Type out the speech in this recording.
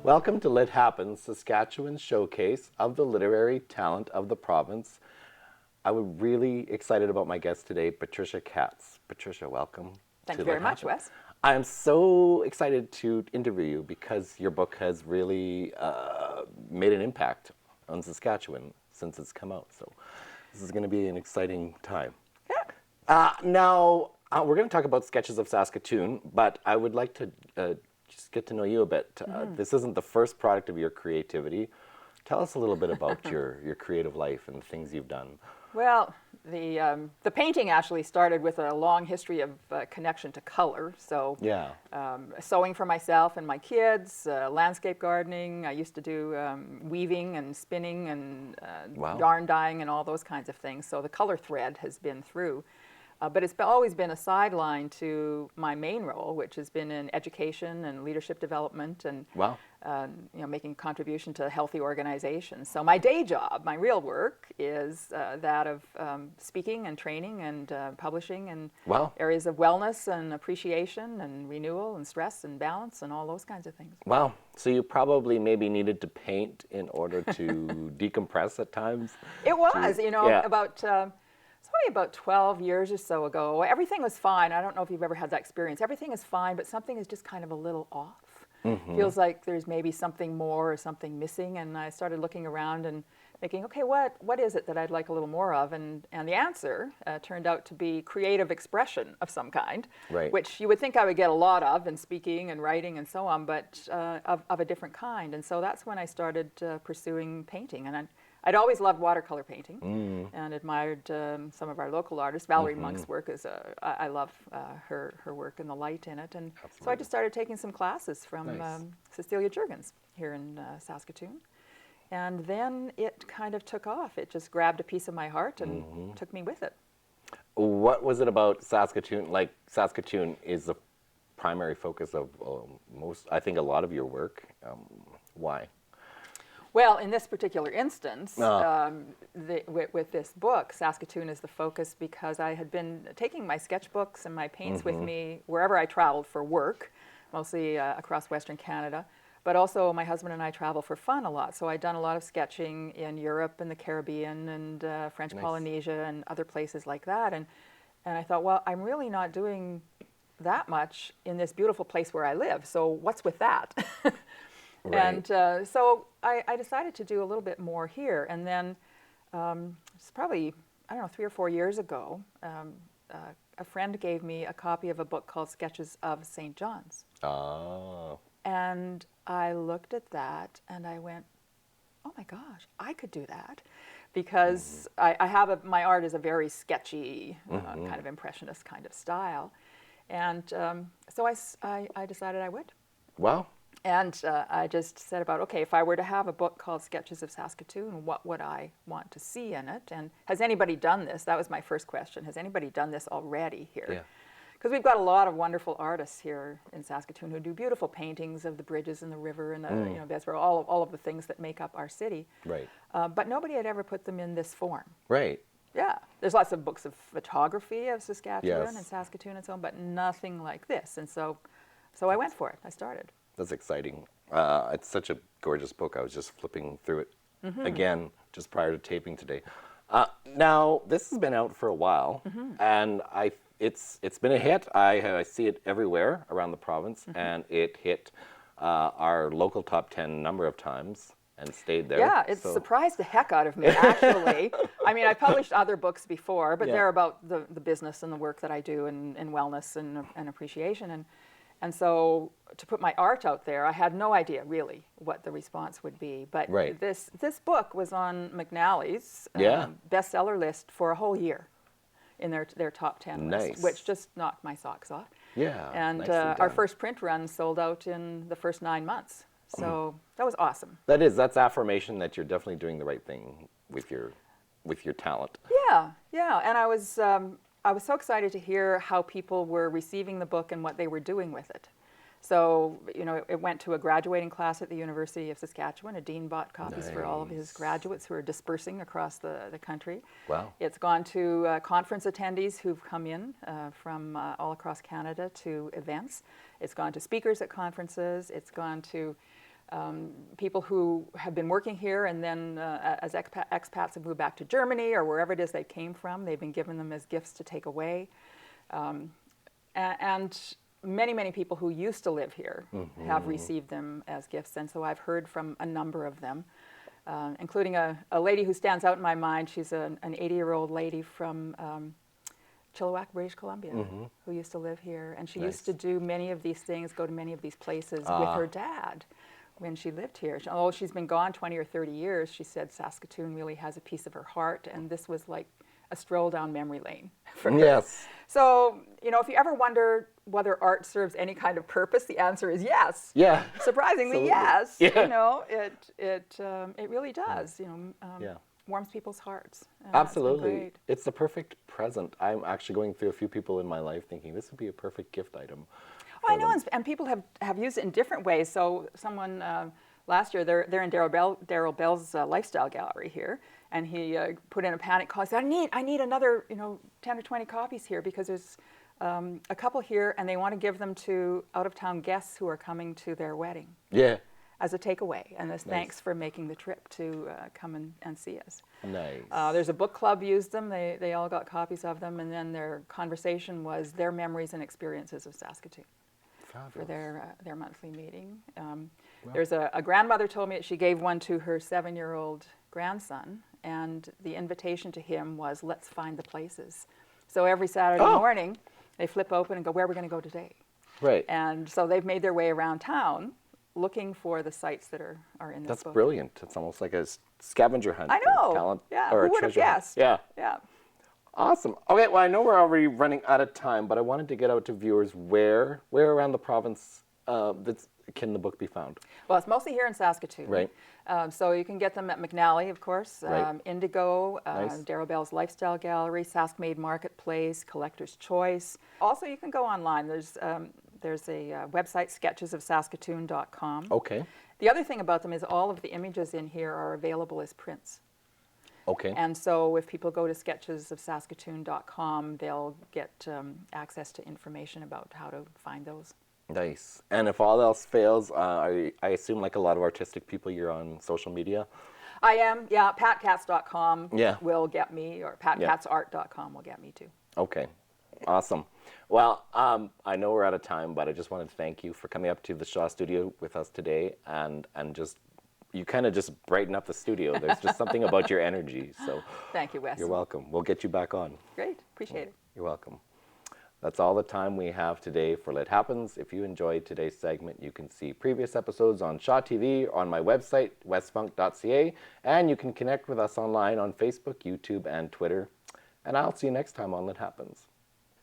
Welcome to Lit Happens, Saskatchewan's showcase of the literary talent of the province. I'm really excited about my guest today, Patricia Katz. Patricia, welcome. Thank you very much, Wes. I'm so excited to interview you because your book has really made an impact on Saskatchewan since it's come out. So this is going to be an exciting time. Yeah. Now, we're going to talk about Sketches of Saskatoon, but I would like to just get to know you a bit. This isn't the first product of your creativity. Tell us a little bit about your creative life and the things you've done. Well, the painting actually started with a long history of connection to color. So Yeah. Sewing for myself and my kids, landscape gardening. I used to do weaving and spinning and Wow. yarn dyeing and all those kinds of things. So the color thread has been through. But it's always been a sideline to my main role, which has been in education and leadership development and Wow. making contribution to healthy organizations. So my day job, my real work, is that of speaking and training and publishing in Wow. areas of wellness and appreciation and renewal and stress and balance and all those kinds of things. Wow. So you probably maybe needed to paint in order to decompress at times? It was, Yeah. About 12 years or so ago, everything was fine. I don't know if you've ever had that experience. Everything is fine, but something is just kind of a little off. Feels like there's maybe something more or something missing. And I started looking around and thinking, okay, what is it that I'd like a little more of? And the answer turned out to be creative expression of some kind, Right. which you would think I would get a lot of in speaking and writing and so on, but of a different kind. And so that's when I started pursuing painting. And I'd always loved watercolor painting and admired some of our local artists. Valerie Monk's work is, I love her work and the light in it. And so I just started taking some classes from Nice. Cecilia Jurgens here in Saskatoon. And then it kind of took off. It just grabbed a piece of my heart and took me with it. What was it about Saskatoon? Like, Saskatoon is the primary focus of I think, a lot of your work. Why? Well, in this particular instance, with this book, Saskatoon is the focus because I had been taking my sketchbooks and my paints with me wherever I traveled for work, mostly across Western Canada. But also my husband and I travel for fun a lot. So I'd done a lot of sketching in Europe and the Caribbean and French Polynesia and other places like that. And I thought, well, I'm really not doing that much in this beautiful place where I live. So what's with that? Right. And so I decided to do a little bit more here. And then it's probably, 3 or 4 years ago, a friend gave me a copy of a book called Sketches of St. John's. Oh. And I looked at that and I went, oh my gosh, I could do that. Because I have my art is a very sketchy, kind of impressionist kind of style. And so I decided I would. Wow. And I just said about, okay, if I were to have a book called Sketches of Saskatoon, what would I want to see in it? And has anybody done this? That was my first question. Has anybody done this already here? Yeah. Because we've got a lot of wonderful artists here in Saskatoon who do beautiful paintings of the bridges and the river and that's where all of the things that make up our city. Right. But nobody had ever put them in this form. Right. Yeah, there's lots of books of photography of Saskatchewan Yes. and Saskatoon and so on, but nothing like this. And so I went for it. I started. That's exciting. It's such a gorgeous book. I was just flipping through it again just prior to taping today. Now, this has been out for a while, and it's been a hit. I see it everywhere around the province, and it hit our local top 10 a number of times and stayed there. Yeah, it surprised the heck out of me, actually. I mean, I published other books before, but Yeah. they're about the business and the work that I do in wellness and appreciation. And so to put my art out there, I had no idea really what the response would be. But Right. this book was on McNally's Yeah. bestseller list for a whole year in their top 10 Nice. list, which just knocked my socks off. Yeah. And nicely our done. first print run sold out in the first 9 months. So that was awesome. That's affirmation that you're definitely doing the right thing with your talent. Yeah. And I was so excited to hear how people were receiving the book and what they were doing with it. So, it went to a graduating class at the University of Saskatchewan. A dean bought copies for all of his graduates who are dispersing across the country. Wow. It's gone to conference attendees who've come in from all across Canada to events. It's gone to speakers at conferences. It's gone to people who have been working here and then as expats have moved back to Germany or wherever it is they came from. They've been given them as gifts to take away. And many, many people who used to live here have received them as gifts. And so I've heard from a number of them, including a lady who stands out in my mind. She's an 80-year-old lady from Chilliwack, British Columbia, who used to live here. And she used to do many of these things, go to many of these places with her dad when she lived here. Although she's been gone 20 or 30 years, she said Saskatoon really has a piece of her heart, and this was like a stroll down memory lane for her. Yes. So, you know, if you ever wonder whether art serves any kind of purpose, the answer is yes. Yeah. Surprisingly, yes. Yeah. You know, it really does. You know, warms people's hearts. Absolutely. It's the perfect present. I'm actually going through a few people in my life thinking this would be a perfect gift item. Well, I know, and people have used it in different ways. So someone last year, they're in Darryl Bell's lifestyle gallery here, and he put in a panic call. He said, I need another 10 or 20 copies here because there's a couple here, and they want to give them to out-of-town guests who are coming to their wedding. Yeah. As a takeaway, and as thanks for making the trip to come and see us. Nice. There's a book club used them. They all got copies of them, and then their conversation was their memories and experiences of Saskatoon. Fabulous. For their monthly meeting. There's a grandmother told me that she gave one to her 7-year-old grandson, and the invitation to him was, let's find the places. So every Saturday morning, they flip open and go, where are we going to go today? Right. And so they've made their way around town looking for the sites that are in this book. That's brilliant. It's almost like a scavenger hunt. I know. Talent, yeah. Or Who a would have treasure hunt. guessed? Yeah. Yeah. Awesome. Okay, well, I know we're already running out of time, but I wanted to get out to viewers where around the province can the book be found? Well, it's mostly here in Saskatoon. Right. So you can get them at McNally, of course, Right. Indigo, Nice. Darryl Bell's Lifestyle Gallery, Sask Made Marketplace, Collector's Choice. Also, you can go online. There's a website, sketchesofsaskatoon.com. Okay. The other thing about them is all of the images in here are available as prints. Okay. And so if people go to sketchesofsaskatoon.com, they'll get access to information about how to find those. Nice. And if all else fails, I assume like a lot of artistic people, you're on social media? I am, yeah. PatKatz.com Yeah. will get me, or PatKatzArt.com will get me too. Okay. Awesome. Well, I know we're out of time, but I just wanted to thank you for coming up to the Shaw studio with us today, and just you kind of just brighten up the studio. There's just something about your energy. So thank you, Wes. You're welcome. We'll get you back on. Great. Appreciate it. You're welcome. That's all the time we have today for Lit Happens. If you enjoyed today's segment, you can see previous episodes on Shaw TV, on my website, westfunk.ca, and you can connect with us online on Facebook, YouTube, and Twitter. And I'll see you next time on Lit Happens.